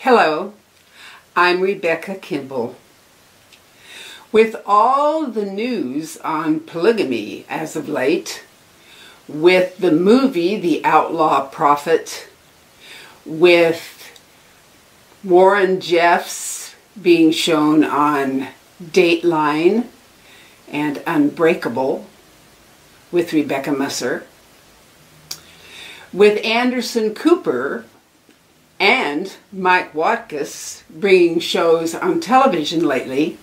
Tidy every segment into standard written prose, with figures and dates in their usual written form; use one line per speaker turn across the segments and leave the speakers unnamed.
Hello, I'm Rebecca Kimbel. With all the news on polygamy as of late, with the movie The Outlaw Prophet, with Warren Jeffs being shown on Dateline and Unbreakable with Rebecca Musser, with Anderson Cooper and Mike Watkiss bringing shows on television lately,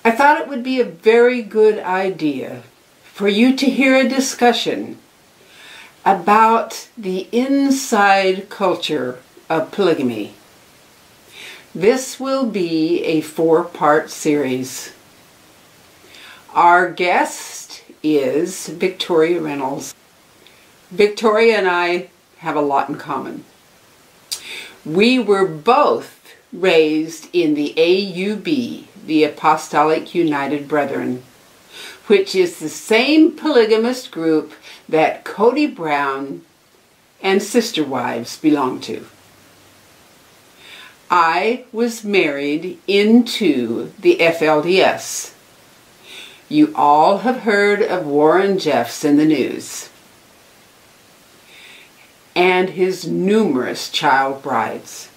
I thought it would be a very good idea for you to hear a discussion about the inside culture of polygamy. This will be a 4-part series. Our guest is Victoria Reynolds. Victoria and I have a lot in common. We were both raised in the AUB, the Apostolic United Brethren, which is the same polygamist group that Cody Brown and Sister Wives belong to. I was married into the FLDS. You all have heard of Warren Jeffs in the news and his numerous child brides.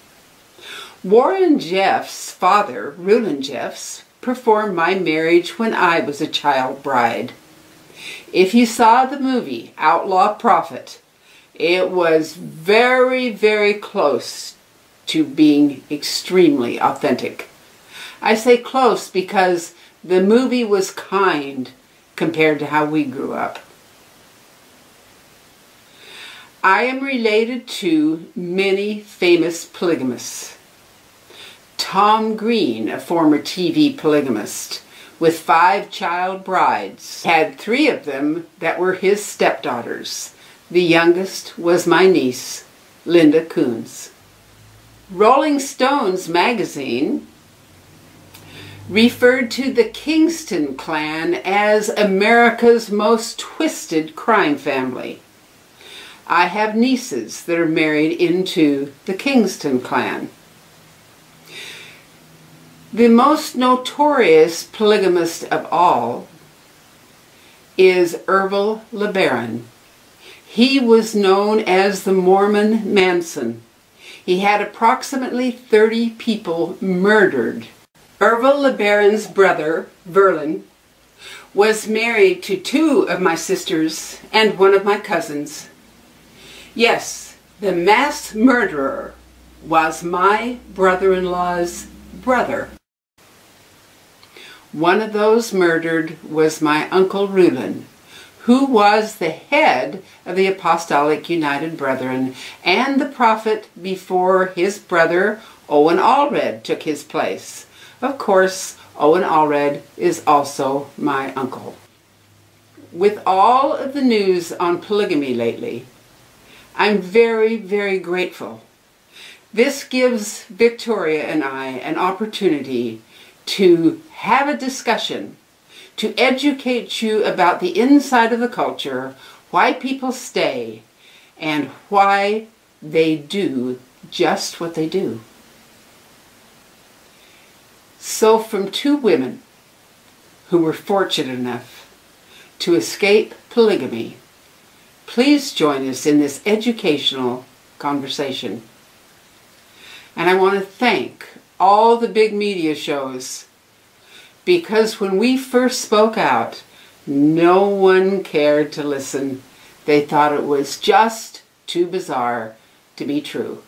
Warren Jeffs' father, Rulon Jeffs, performed my marriage when I was a child bride. If you saw the movie Outlaw Prophet, it was very, very close to being extremely authentic. I say close because the movie was kind compared to how we grew up. I am related to many famous polygamists. Tom Green, a former TV polygamist with 5 child brides, had 3 of them that were his stepdaughters. The youngest was my niece, Linda Coons. Rolling Stones magazine referred to the Kingston clan as America's most twisted crime family. I have nieces that are married into the Kingston clan. The most notorious polygamist of all is Ervil LeBaron. He was known as the Mormon Manson. He had approximately 30 people murdered. Ervil LeBaron's brother, Verlin, was married to 2 of my sisters and 1 of my cousins. Yes, the mass murderer was my brother-in-law's brother. One of those murdered was my Uncle Rulon, who was the head of the Apostolic United Brethren and the prophet before his brother Owen Allred took his place. Of course, Owen Allred is also my uncle. With all of the news on polygamy lately, I'm very, very grateful. This gives Victoria and I an opportunity to have a discussion, to educate you about the inside of the culture, why people stay, and why they do just what they do. So from 2 women who were fortunate enough to escape polygamy, please join us in this educational conversation. And I want to thank all the big media shows, because when we first spoke out, no one cared to listen. They thought it was just too bizarre to be true.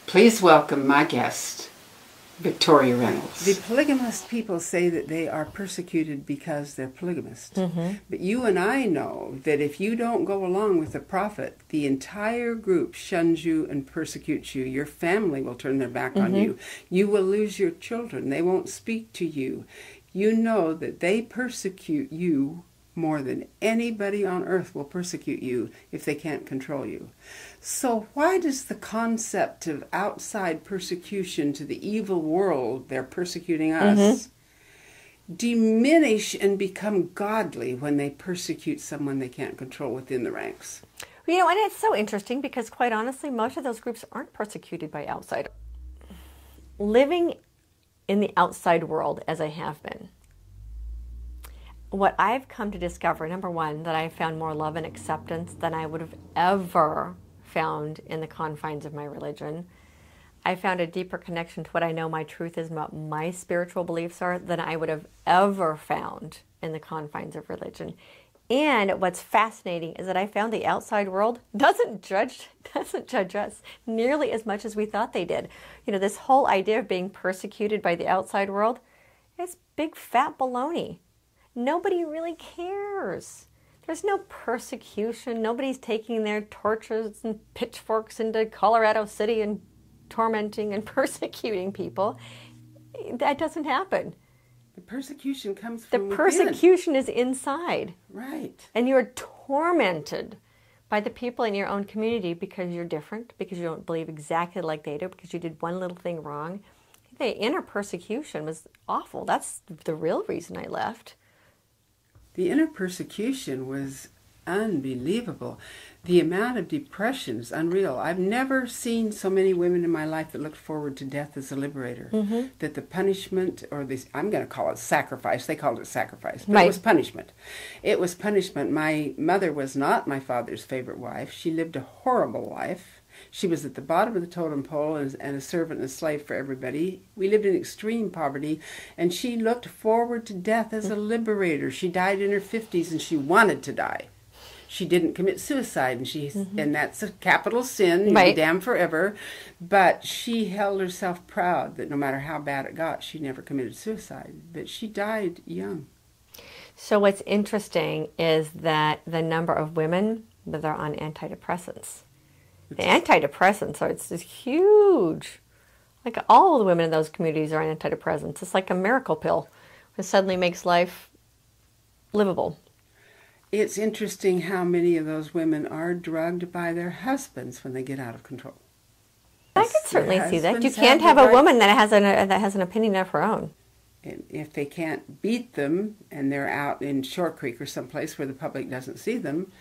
Please welcome my guest, Victoria Reynolds. The polygamist people say that they are persecuted because they're polygamist. But you and I know that if you don't go along with the prophet, the entire group shuns you and persecutes you. Your family will turn their back on you. You will lose your children. They won't speak to you. You know that they persecute you more than anybody on earth will persecute you if they can't control you. So why does the concept of outside persecution to the evil world, they're persecuting us, diminish and become godly when they persecute someone they can't control within the ranks?
You know, and it's so interesting because quite honestly, most of those groups aren't persecuted by outsiders. Living in the outside world as I have been, what I've come to discover, number one, that I found more love and acceptance than I would have ever found in the confines of my religion. I found a deeper connection to what I know my truth is, what my spiritual beliefs are, than I would have ever found in the confines of religion. And what's fascinating is that I found the outside world doesn't judge us nearly as much as we thought they did. You know, this whole idea of being persecuted by the outside world is big fat baloney. Nobody really cares. There's no persecution. Nobody's taking their torches and pitchforks into Colorado City and tormenting and persecuting people. That doesn't happen.
The persecution comes from
The persecution is inside.
Right.
And you're tormented by the people in your own community because you're different, because you don't believe exactly like they do, because you did one little thing wrong. The inner persecution was awful. That's the real reason I left.
The inner persecution was unbelievable. The amount of depression is unreal. I've never seen so many women in my life that looked forward to death as a liberator. Mm-hmm. That the punishment, or this, I'm going to call it sacrifice. They called it sacrifice, but It was punishment. It was punishment. My mother was not my father's favorite wife. She lived a horrible life. She was at the bottom of the totem pole and a servant and a slave for everybody. We lived in extreme poverty, and she looked forward to death as a liberator. She died in her 50s, and she wanted to die. She didn't commit suicide, and and that's a capital sin. You'll be damned forever. But she held herself proud that no matter how bad it got, she never committed suicide. But she died young.
So what's interesting is that the number of women that are on antidepressants. The antidepressants are it's huge. Like all the women in those communities are on antidepressants. It's like a miracle pill. It suddenly makes life livable.
It's interesting how many of those women are drugged by their husbands when they get out of control.
I could certainly see that. You can't have a woman that has an opinion of her own.
And if they can't beat them and they're out in Shore Creek or someplace where the public doesn't see them,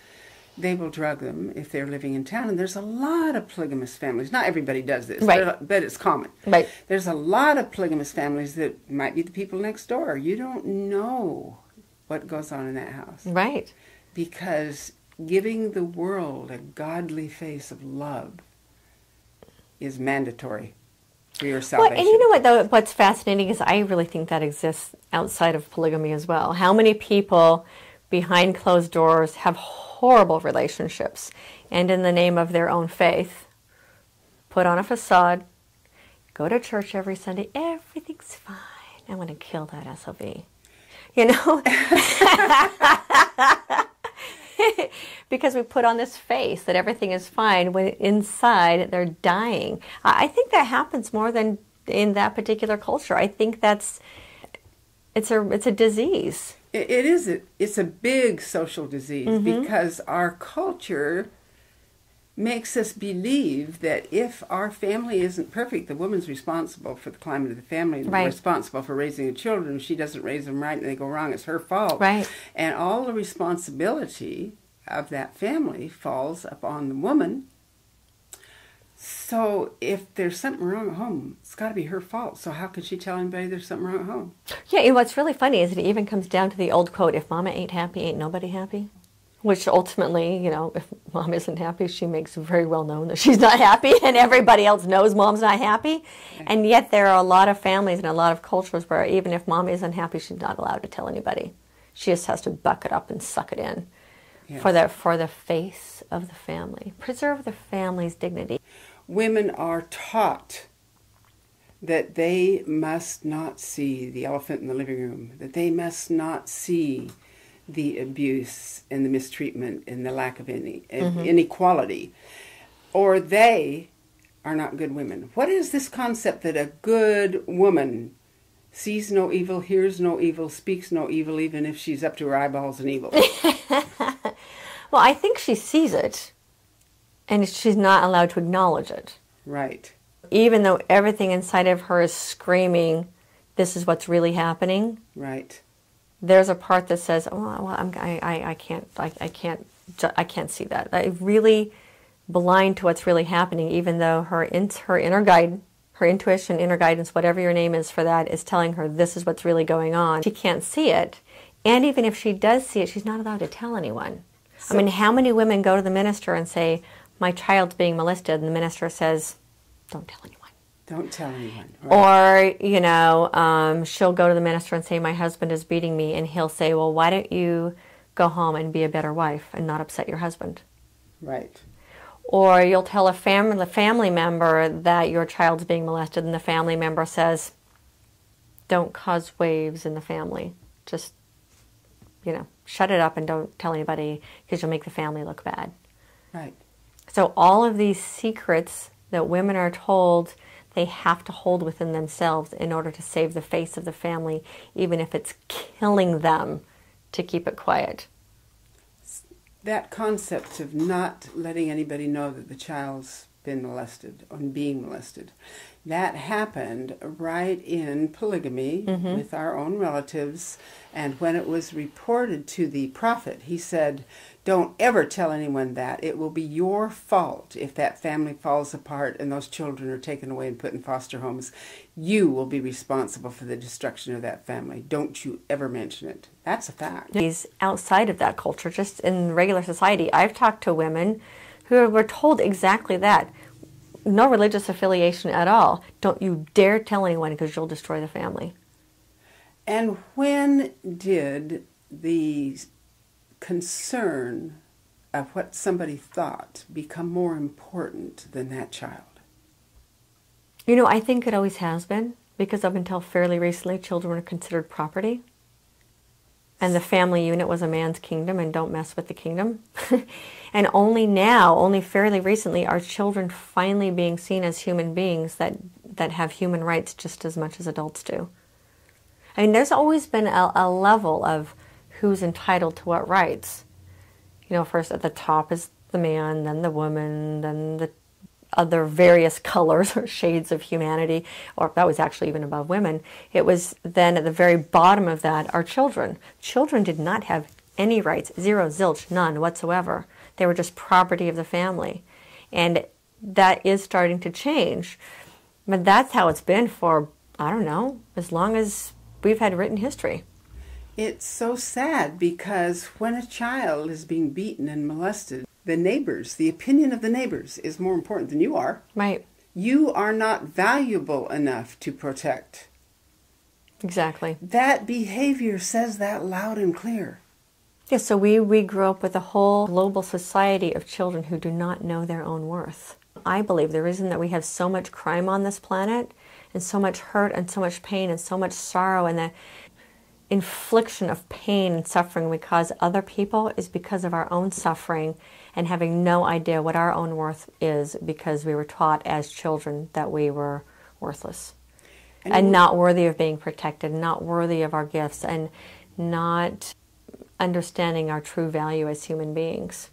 they will drug them if they're living in town. And there's a lot of polygamous families. Not everybody does this, but it's common.
Right.
There's a lot of polygamous families that might be the people next door. You don't know what goes on in that house.
Right.
Because giving the world a godly face of love is mandatory for your salvation.
Well, and you know what, though, what's fascinating is I really think that exists outside of polygamy as well. How many people behind closed doors have horrible relationships and in the name of their own faith put on a facade, go to church every Sunday, everything's fine. I want to kill that SOB. You know? Because we put on this face that everything is fine when inside they're dying. I think that happens more than in that particular culture. I think it's a disease.
It is. It's a big social disease because our culture makes us believe that if our family isn't perfect, the woman's responsible for the climate of the family, and responsible for raising the children. If she doesn't raise them right and they go wrong, it's her fault.
Right.
And all the responsibility of that family falls upon the woman. So if there's something wrong at home, it's got to be her fault. So how can she tell anybody there's something wrong at home?
Yeah, and what's really funny is it even comes down to the old quote, if mama ain't happy, ain't nobody happy. Which ultimately, you know, if mom isn't happy, she makes very well known that she's not happy, and everybody else knows mom's not happy. Okay. And yet there are a lot of families and a lot of cultures where even if mom isn't happy, she's not allowed to tell anybody. She just has to buck it up and suck it in. Yes. For the face of the family. Preserve the family's dignity.
Women are taught that they must not see the elephant in the living room, that they must not see the abuse and the mistreatment and the lack of any inequality, or they are not good women. What is this concept that a good woman sees no evil, hears no evil, speaks no evil, even if she's up to her eyeballs in evil?
Well, I think she sees it, and she's not allowed to acknowledge it.
Right.
Even though everything inside of her is screaming, this is what's really happening.
Right.
There's a part that says, "Oh, well, I can't I can't see that. I really blind to what's really happening, even though her inner guide, her intuition, inner guidance, whatever your name is for that, is telling her this is what's really going on. She can't see it. And even if she does see it, she's not allowed to tell anyone. I mean, how many women go to the minister and say, my child's being molested, and the minister says, don't tell anyone.
Don't tell anyone. Right.
Or, you know, she'll go to the minister and say, my husband is beating me, and he'll say, well, why don't you go home and be a better wife and not upset your husband?
Right.
Or you'll tell a family member that your child's being molested, and the family member says, don't cause waves in the family. Just, you know, shut it up and don't tell anybody because you'll make the family look bad.
Right.
So all of these secrets that women are told they have to hold within themselves in order to save the face of the family, even if it's killing them to keep it quiet.
That concept of not letting anybody know that the child's been molested or being molested, that happened right in polygamy with our own relatives. And when it was reported to the prophet, he said, don't ever tell anyone that. It will be your fault if that family falls apart and those children are taken away and put in foster homes. You will be responsible for the destruction of that family. Don't you ever mention it. That's a fact.
He's outside of that culture, just in regular society. I've talked to women who were told exactly that. No religious affiliation at all. Don't you dare tell anyone because you'll destroy the family.
And when did the concern of what somebody thought become more important than that child?
You know, I think it always has been, because up until fairly recently, children were considered property. And the family unit was a man's kingdom, and don't mess with the kingdom. And only now, only fairly recently, are children finally being seen as human beings that have human rights just as much as adults do. I mean, there's always been a level of who's entitled to what rights. You know, first at the top is the man, then the woman, then the other various colors or shades of humanity, or that was actually even above women. It was then at the very bottom of that are children. Children did not have any rights, zero, zilch, none whatsoever. They were just property of the family. And that is starting to change. But that's how it's been for, I don't know, as long as we've had written history.
It's so sad because when a child is being beaten and molested, the neighbors, the opinion of the neighbors is more important than you are.
Right.
You are not valuable enough to protect.
Exactly.
That behavior says that loud and clear.
Yeah, so we grew up with a whole global society of children who do not know their own worth. I believe the reason that we have so much crime on this planet, and so much hurt and so much pain and so much sorrow, and the infliction of pain and suffering we cause other people is because of our own suffering and having no idea what our own worth is, because we were taught as children that we were worthless and not worthy of being protected, not worthy of our gifts, and not understanding our true value as human beings.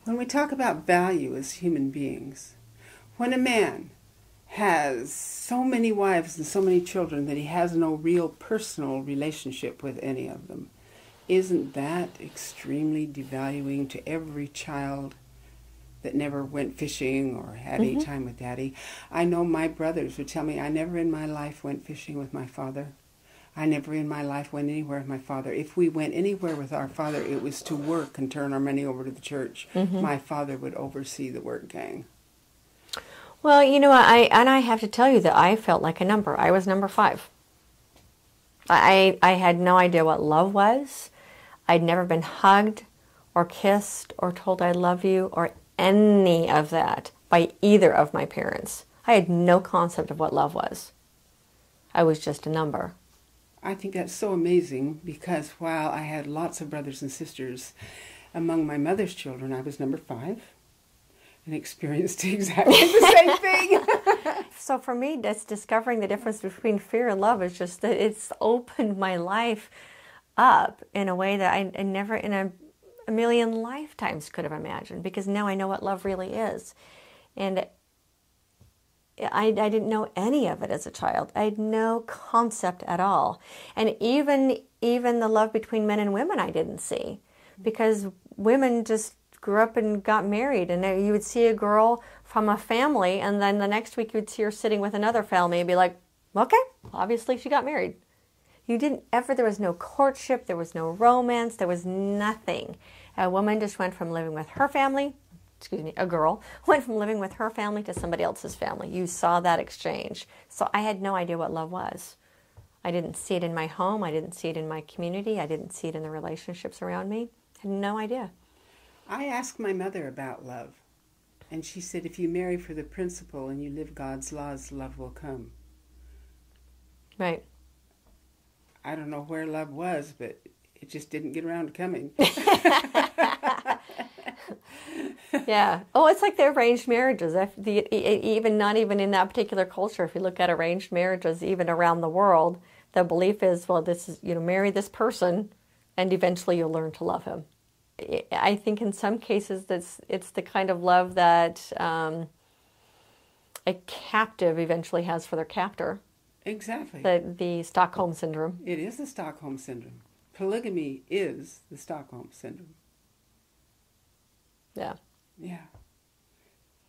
When we talk about value as human beings, when a man has so many wives and so many children that he has no real personal relationship with any of them, isn't that extremely devaluing to every child that never went fishing or had any time with Daddy? I know my brothers would tell me, I never in my life went fishing with my father. I never in my life went anywhere with my father. If we went anywhere with our father, it was to work and turn our money over to the church. My father would oversee the work gang.
Well, you know, I have to tell you that I felt like a number. I was number 5. I had no idea what love was. I'd never been hugged or kissed or told I love you or any of that by either of my parents. I had no concept of what love was. I was just a number.
I think that's so amazing, because while I had lots of brothers and sisters, among my mother's children, I was number 5 and experienced exactly the same thing.
So for me, that's discovering the difference between fear and love is just that it's opened my life up in a way that I never in a million lifetimes could have imagined, because now I know what love really is. And I didn't know any of it as a child. I had no concept at all. And even the love between men and women I didn't see. Because women just grew up and got married, and you would see a girl from a family, and then the next week you would see her sitting with another family and be like, okay, obviously she got married. You didn't ever, there was no courtship, there was no romance, there was nothing. A woman just went from living with her family, a girl, went from living with her family to somebody else's family. You saw that exchange. So I had no idea what love was. I didn't see it in my home, I didn't see it in my community, I didn't see it in the relationships around me. I had no idea.
I asked my mother about love, and she said, if you marry for the principle and you live God's laws, love will come.
Right.
I don't know where love was, but it just didn't get around to coming.
Yeah. Oh, it's like the arranged marriages. Even not even in that particular culture, if you look at arranged marriages, even around the world, the belief is, well, this is, marry this person, and eventually you'll learn to love him. I think in some cases it's the kind of love that a captive eventually has for their captor.
Exactly.
The Stockholm Syndrome.
It is the Stockholm Syndrome. Polygamy is the Stockholm Syndrome.
Yeah.
Yeah.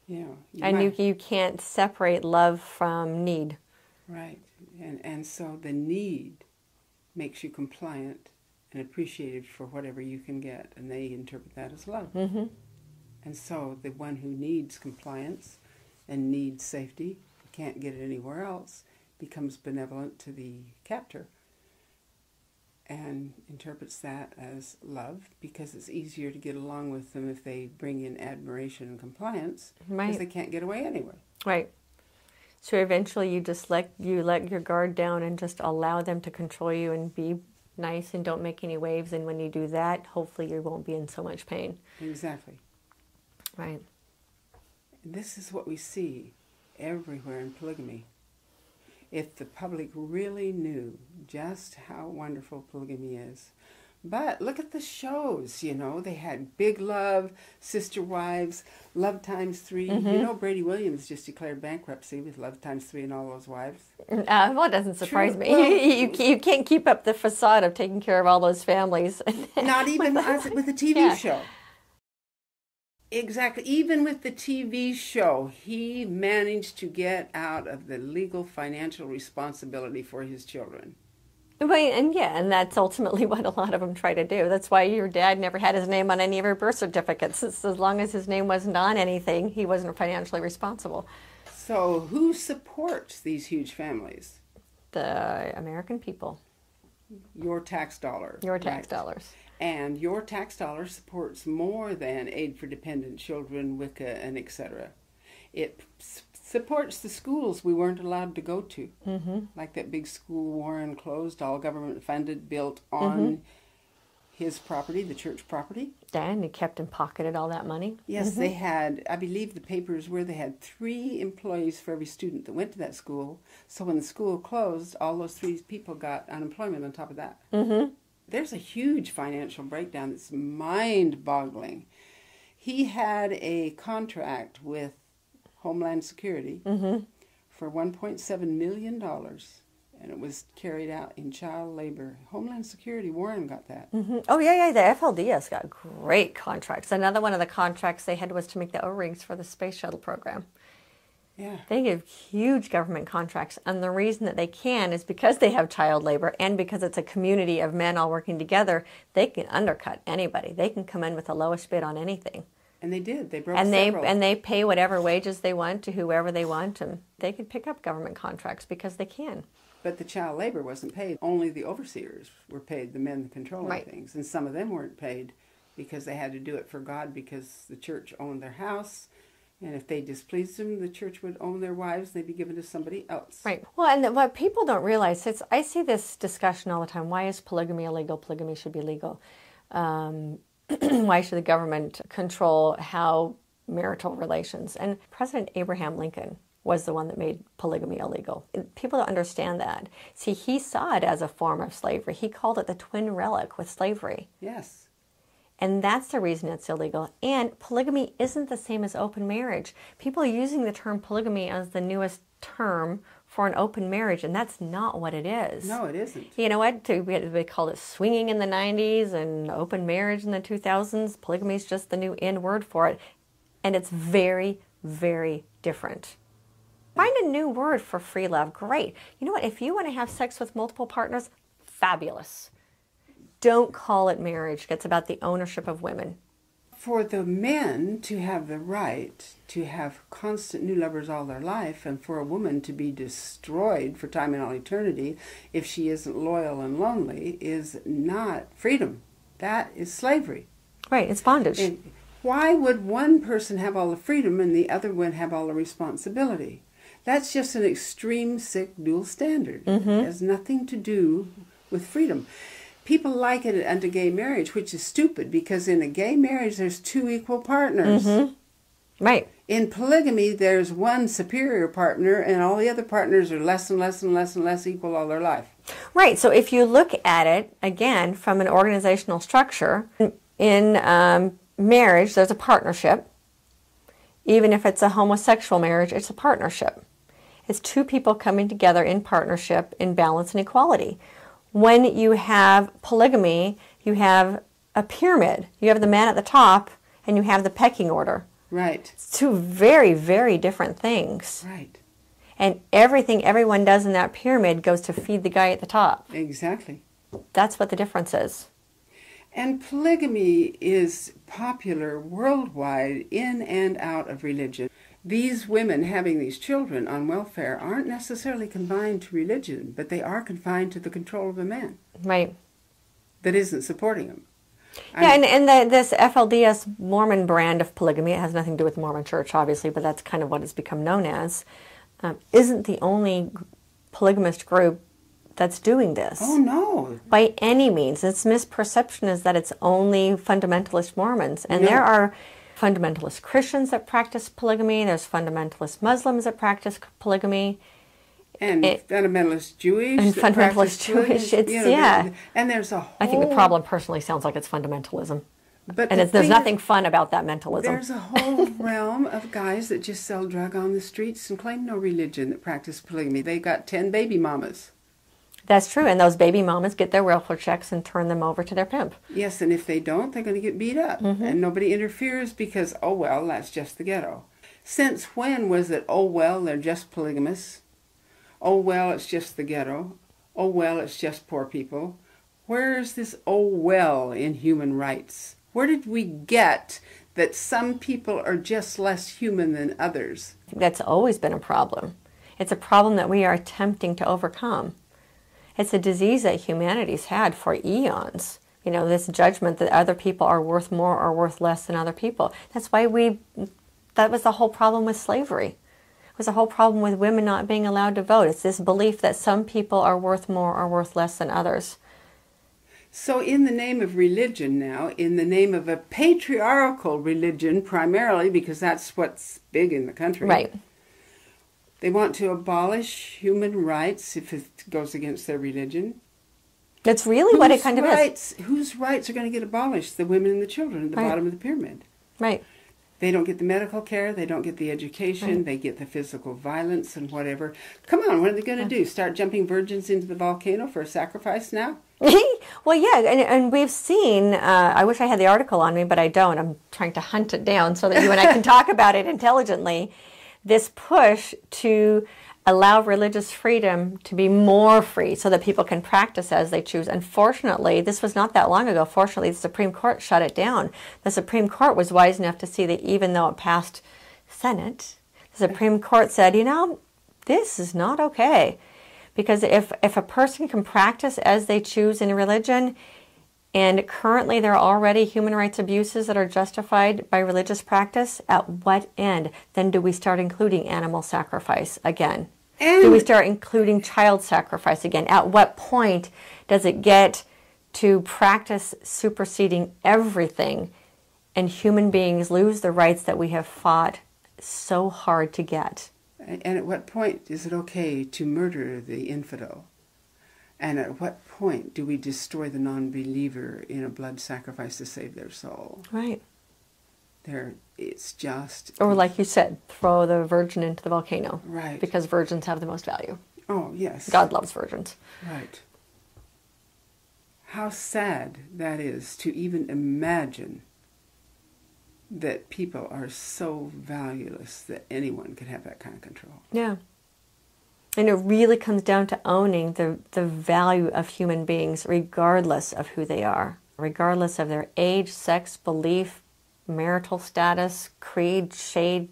You can't separate love from need.
Right. And so the need makes you compliant and appreciated for whatever you can get, and they interpret that as love.
Mm-hmm.
And so the one who needs compliance and needs safety, can't get it anywhere else, becomes benevolent to the captor and interprets that as love, because it's easier to get along with them if they bring in admiration and compliance, because they can't get away anyway.
Right. So eventually you just let your guard down and just allow them to control you and be nice and don't make any waves. And when you do that, hopefully you won't be in so much pain.
Exactly.
Right.
This is what we see everywhere in polygamy. If the public really knew just how wonderful polygamy is. But look at the shows, they had Big Love, Sister Wives, Love Times 3.
Mm-hmm.
Brady Williams just declared bankruptcy with Love Times 3 and all those wives.
Well, it doesn't surprise me.
Well,
you can't keep up the facade of taking care of all those families.
Not even with the TV show. Exactly. Even with the TV show, he managed to get out of the legal financial responsibility for his children.
Right, and that's ultimately what a lot of them try to do. That's why your dad never had his name on any of your birth certificates. As long as his name wasn't on anything, he wasn't financially responsible.
So who supports these huge families?
The American people.
Your tax dollar.
Your tax dollars.
And your tax dollar supports more than Aid for Dependent Children, WICA, and etc. It supports the schools we weren't allowed to go to.
Mm-hmm.
Like that big school Warren closed, all government funded, built on his property, the church property.
And he kept and pocketed all that money.
Yes, they had, I believe the papers were, they had 3 employees for every student that went to that school. So when the school closed, all those 3 people got unemployment on top of that.
Mm-hmm.
There's a huge financial breakdown that's mind-boggling. He had a contract with Homeland Security for $1.7 million, and it was carried out in child labor. Homeland Security, Warren got that.
Mm-hmm. Oh, yeah, the FLDS got great contracts. Another one of the contracts they had was to make the O-rings for the space shuttle program.
Yeah.
They give huge government contracts, and the reason that they can is because they have child labor and because it's a community of men all working together. They can undercut anybody. They can come in with the lowest bid on anything.
And they did. They broke
several. And they pay whatever wages they want to whoever they want, and they can pick up government contracts because they can.
But the child labor wasn't paid. Only the overseers were paid, the men controlling things. And some of them weren't paid because they had to do it for God, because the church owned their house. And if they displeased them, the church would own their wives. They'd be given to somebody else.
Right. Well, and what people don't realize, I see this discussion all the time. Why is polygamy illegal? Polygamy should be legal. Why should the government control how marital relations? And President Abraham Lincoln was the one that made polygamy illegal. People don't understand that. See, he saw it as a form of slavery. He called it the twin relic with slavery.
Yes.
And that's the reason it's illegal. And polygamy isn't the same as open marriage. People are using the term polygamy as the newest term for an open marriage, and that's not what it is.
No, it isn't.
You know what? They called it swinging in the 90s and open marriage in the 2000s. Polygamy is just the new in word for it. And it's very, very different. Find a new word for free love. Great. You know what? If you want to have sex with multiple partners, fabulous. Don't call it marriage. It's about the ownership of women.
For the men to have the right to have constant new lovers all their life, and for a woman to be destroyed for time and all eternity if she isn't loyal and lonely, is not freedom. That is slavery.
Right, it's bondage.
And why would one person have all the freedom and the other one have all the responsibility? That's just an extreme, sick dual standard. It has nothing to do with freedom. People like it under gay marriage, which is stupid, because in a gay marriage there's two equal partners.
Right.
In polygamy, there's one superior partner, and all the other partners are less and less and less and less equal all their life.
Right. So if you look at it, again, from an organizational structure, in marriage, there's a partnership. Even if it's a homosexual marriage, it's a partnership. It's two people coming together in partnership, in balance and equality. When you have polygamy, you have a pyramid. You have the man at the top, and you have the pecking order.
Right.
It's two very, very different things.
Right.
And everything everyone does in that pyramid goes to feed the guy at the top.
Exactly.
That's what the difference is.
And polygamy is popular worldwide, in and out of religion. These women having these children on welfare aren't necessarily confined to religion, but they are confined to the control of a man.
Right.
That isn't supporting them.
Yeah, and this FLDS Mormon brand of polygamy, it has nothing to do with the Mormon Church, obviously, but that's kind of what it's become known as, isn't the only polygamist group that's doing this.
Oh, no.
By any means. Its misperception is that it's only fundamentalist Mormons. And there are fundamentalist Christians that practice polygamy. There's fundamentalist Muslims that practice polygamy.
And fundamentalist Jewish.
And fundamentalist Jewish. It's,
And there's a whole...
I think the problem personally sounds like it's fundamentalism.
But
there's nothing fun about that mentalism.
There's a whole realm of guys that just sell drug on the streets and claim no religion that practice polygamy. They got 10 baby mamas.
That's true, and those baby mamas get their welfare checks and turn them over to their pimp.
Yes, and if they don't, they're going to get beat up. And nobody interferes because, oh, well, that's just the ghetto. Since when was it, oh, well, they're just polygamists? Oh, well, it's just the ghetto. Oh, well, it's just poor people. Where's this oh, well in human rights? Where did we get that some people are just less human than others?
That's always been a problem. It's a problem that we are attempting to overcome. It's a disease that humanity's had for eons. You know, this judgment that other people are worth more or worth less than other people. That's why that was the whole problem with slavery. It was the whole problem with women not being allowed to vote. It's this belief that some people are worth more or worth less than others.
So in the name of religion now, in the name of a patriarchal religion primarily, because that's what's big in the country.
Right.
They want to abolish human rights if it goes against their religion.
That's really what it kind of is.
Whose rights are going to get abolished? The women and the children at the bottom of the pyramid.
Right.
They don't get the medical care. They don't get the education. They get the physical violence and whatever. Come on, what are they going to do? Start jumping virgins into the volcano for a sacrifice now?
Well, yeah, and we've seen, I wish I had the article on me, but I don't. I'm trying to hunt it down so that you and I can talk about it intelligently. This push to allow religious freedom to be more free so that people can practice as they choose. Unfortunately, this was not that long ago. Fortunately, the Supreme Court shut it down. The Supreme Court was wise enough to see that even though it passed Senate, the Supreme Court said, you know, this is not okay. Because if a person can practice as they choose in religion, and currently there are already human rights abuses that are justified by religious practice, at what end then do we start including animal sacrifice again? Do we start including child sacrifice again? At what point does it get to practice superseding everything and human beings lose the rights that we have fought so hard to get?
And at what point is it okay to murder the infidel? And at what point do we destroy the non-believer in a blood sacrifice to save their soul?
Right.
It's just...
Or like you said, throw the virgin into the volcano.
Right.
Because virgins have the most value.
Oh, yes.
God loves virgins.
Right. How sad that is to even imagine that people are so valueless that anyone could have that kind of control.
Yeah. And it really comes down to owning the value of human beings regardless of who they are, regardless of their age, sex, belief, marital status, creed, shade.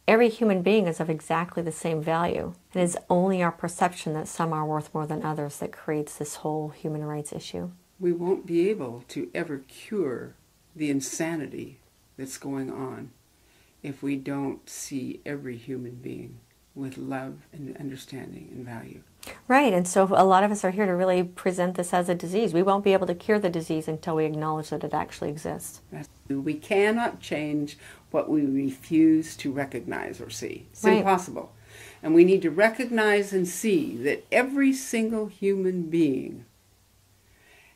Every human being is of exactly the same value. It is only our perception that some are worth more than others that creates this whole human rights issue.
We won't be able to ever cure the insanity that's going on if we don't see every human being with love and understanding and value.
Right, and so a lot of us are here to really present this as a disease. We won't be able to cure the disease until we acknowledge that it actually exists.
We cannot change what we refuse to recognize or see. It's
Right.
impossible. And we need to recognize and see that every single human being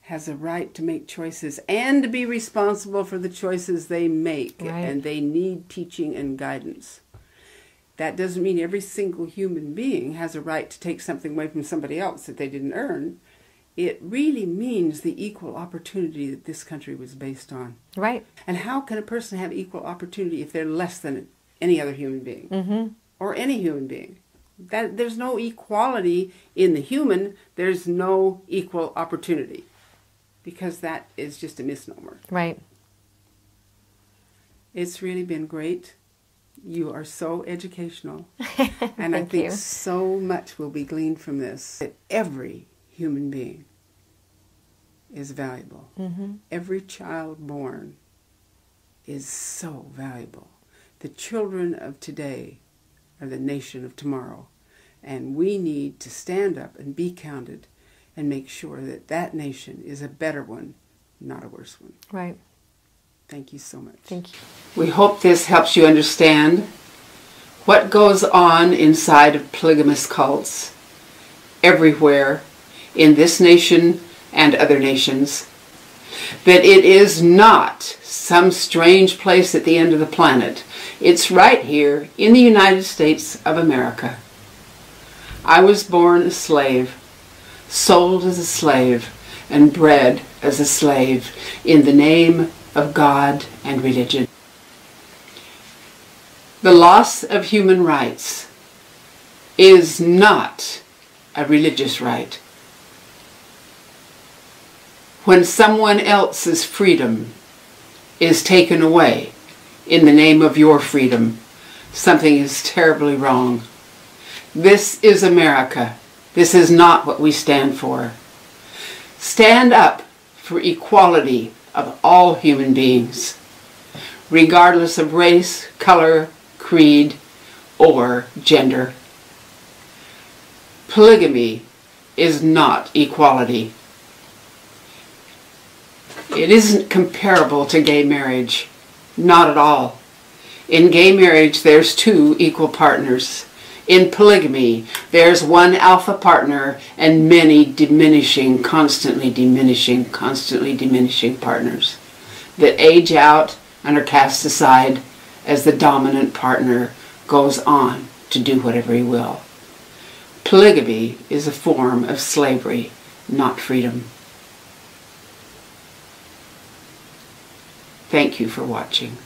has a right to make choices and to be responsible for the choices they make.
Right.
And they need teaching and guidance. That doesn't mean every single human being has a right to take something away from somebody else that they didn't earn. It really means the equal opportunity that this country was based on.
Right.
And how can a person have equal opportunity if they're less than any other human being? Mm-hmm. Or any human being? There's no equality in the human. There's no equal opportunity. Because that is just a misnomer.
Right.
It's really been great. You are so educational. And I think
you.
so much will be gleaned from this. That every human being is valuable. Mm-hmm. Every child born is so valuable. The children of today are the nation of tomorrow. And we need to stand up and be counted and make sure that that nation is a better one, not a worse one.
Right.
Thank you so much.
Thank you.
We hope this helps you understand what goes on inside of polygamist cults everywhere in this nation and other nations. That it is not some strange place at the end of the planet. It's right here in the United States of America. I was born a slave, sold as a slave, and bred as a slave in the name of God and religion. The loss of human rights is not a religious right. When someone else's freedom is taken away in the name of your freedom, something is terribly wrong. This is America. This is not what we stand for. Stand up for equality of all human beings, regardless of race, color, creed, or gender. Polygamy is not equality. It isn't comparable to gay marriage. Not at all. In gay marriage, there's two equal partners. In polygamy, there's one alpha partner and many diminishing, constantly diminishing partners that age out and are cast aside as the dominant partner goes on to do whatever he will. Polygamy is a form of slavery, not freedom. Thank you for watching.